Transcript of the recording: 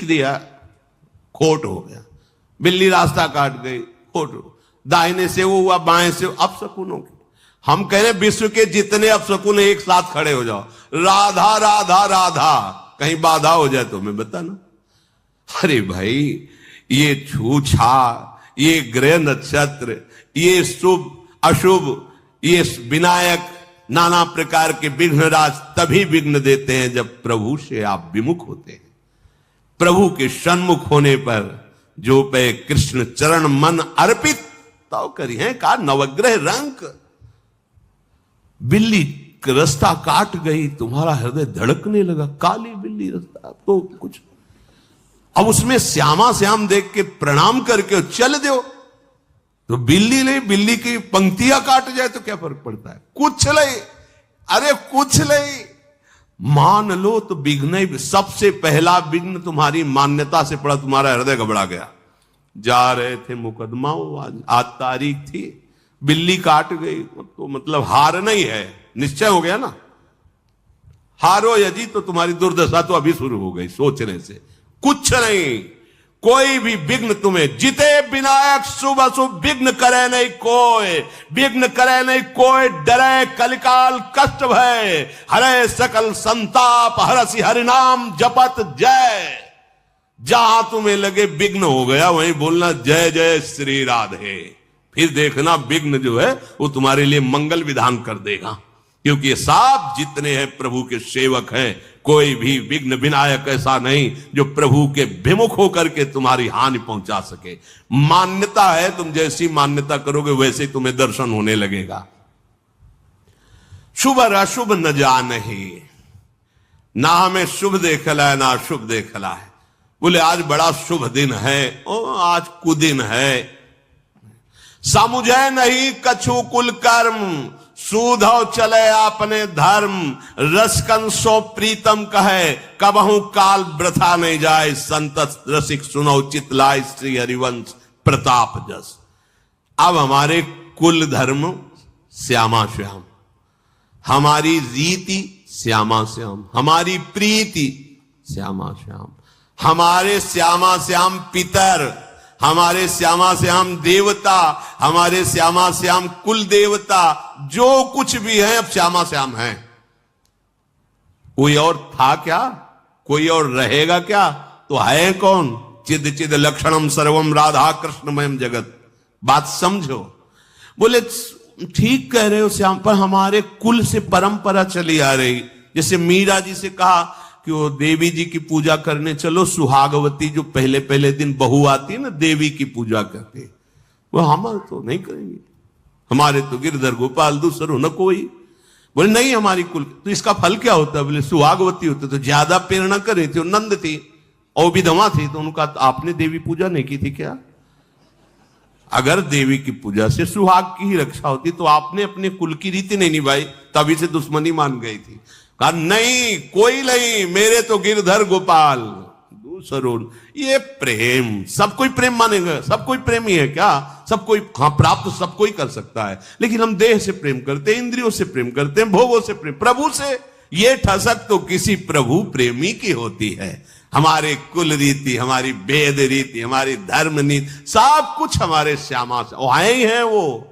सीख दिया, खोट हो गया। बिल्ली रास्ता काट गई, खोट हो। दाहिने से वो हुआ, बाएं से अपशकुन हो गया। हम कह रहे विश्व के जितने अपशकुन एक साथ खड़े हो जाओ, राधा राधा राधा, कहीं बाधा हो जाए तो मैं बताना। अरे भाई, ये छूछा, ये ग्रह नक्षत्र, ये शुभ अशुभ, ये विनायक, नाना प्रकार के विघ्नराज तभी विघ्न देते हैं जब प्रभु से आप विमुख होते हैं। प्रभु के सन्मुख होने पर जो पे कृष्ण चरण मन अर्पित तो करी है का नवग्रह रंक। बिल्ली रास्ता काट गई, तुम्हारा हृदय धड़कने लगा, काली बिल्ली रास्ता तो कुछ, अब उसमें श्यामा श्याम देख के प्रणाम करके चल दो, तो बिल्ली नहीं, बिल्ली की पंक्तियां काट जाए तो क्या फर्क पड़ता है? कुछ नहीं, अरे कुछ नहीं, मान लो तो विघ्न, सबसे पहला विघ्न तुम्हारी मान्यता से पड़ा, तुम्हारा हृदय घबरा गया। जा रहे थे मुकदमा, आज तारीख थी, बिल्ली काट गई तो मतलब हार नहीं है, निश्चय हो गया ना। हारो यदि तो तुम्हारी दुर्दशा तो अभी शुरू हो गई सोचने से। कुछ नहीं, कोई भी विघ्न तुम्हें, जिते विनायक शुभ अशुभ विघ्न करे नहीं कोई, विघ्न करे नहीं कोई, डरे कलिकाल कष्ट भय, हरे सकल संताप, हरसि हरिनाम जपत जय। जहां तुम्हें लगे विघ्न हो गया वहीं बोलना जय जय श्री राधे, फिर देखना विघ्न जो है वो तुम्हारे लिए मंगल विधान कर देगा। क्योंकि ये सब जितने हैं प्रभु के सेवक हैं, कोई भी विघ्न विनायक ऐसा नहीं जो प्रभु के विमुख होकर के तुम्हारी हानि पहुंचा सके। मान्यता है, तुम जैसी मान्यता करोगे वैसे ही तुम्हें दर्शन होने लगेगा। शुभ और अशुभ न जानहि, ना हमें शुभ देखला है ना अशुभ देखला है। बोले आज बड़ा शुभ दिन है, ओ आज कुदिन है। समुझे नहीं कछु कुल कर्म, सूधो चले आपने धर्म, रसकन सो प्रीतम कहे, कबहू काल वृथा नहीं जाए, संत रसिक सुनो चितलाय श्री हरिवंश प्रताप जस। अब हमारे कुल धर्म श्यामा श्याम, हमारी रीति श्यामा श्याम, हमारी प्रीति श्यामा श्याम, हमारे श्यामा श्याम पितर, हमारे श्यामा श्याम देवता, हमारे श्यामा श्याम कुल देवता, जो कुछ भी है अब श्यामा श्याम है। कोई और था क्या? कोई और रहेगा क्या? तो है कौन? चिद चिद लक्षणम सर्वम राधा कृष्णमयम जगत। बात समझो। बोले ठीक कह रहे हो श्याम, पर हमारे कुल से परंपरा चली आ रही। जैसे मीरा जी से कहा कि वो देवी जी की पूजा करने चलो, सुहागवती जो पहले पहले दिन बहू आती है ना, देवी की पूजा करते, वो हमारे तो नहीं करेंगे, हमारे तो गिरधर गोपाल दूसरो न कोई। बोले नहीं हमारी कुल, तो इसका फल क्या होता है? बोले सुहागवती होते तो ज्यादा प्रेरणा करे थे, नंद थी और विधवा थी, तो उनका आपने देवी पूजा नहीं की थी क्या? अगर देवी की पूजा से सुहाग की ही रक्षा होती तो आपने अपने कुल की रीति नहीं निभाई, तभी से दुश्मनी मान गई थी। कहा नहीं कोई नहीं, मेरे तो गिरधर गोपाल दूसरो। ये प्रेम, सब कोई प्रेम मानेगा? सब कोई प्रेमी है क्या? सब कोई, हाँ प्राप्त सब कोई कर सकता है, लेकिन हम देह से प्रेम करते हैं, इंद्रियों से प्रेम करते हैं, भोगों से प्रेम, प्रभु से ये ठसक तो किसी प्रभु प्रेमी की होती है। हमारे कुल रीति, हमारी वेद रीति, हमारी धर्म नीति, सब कुछ हमारे श्यामा से आए हैं वो।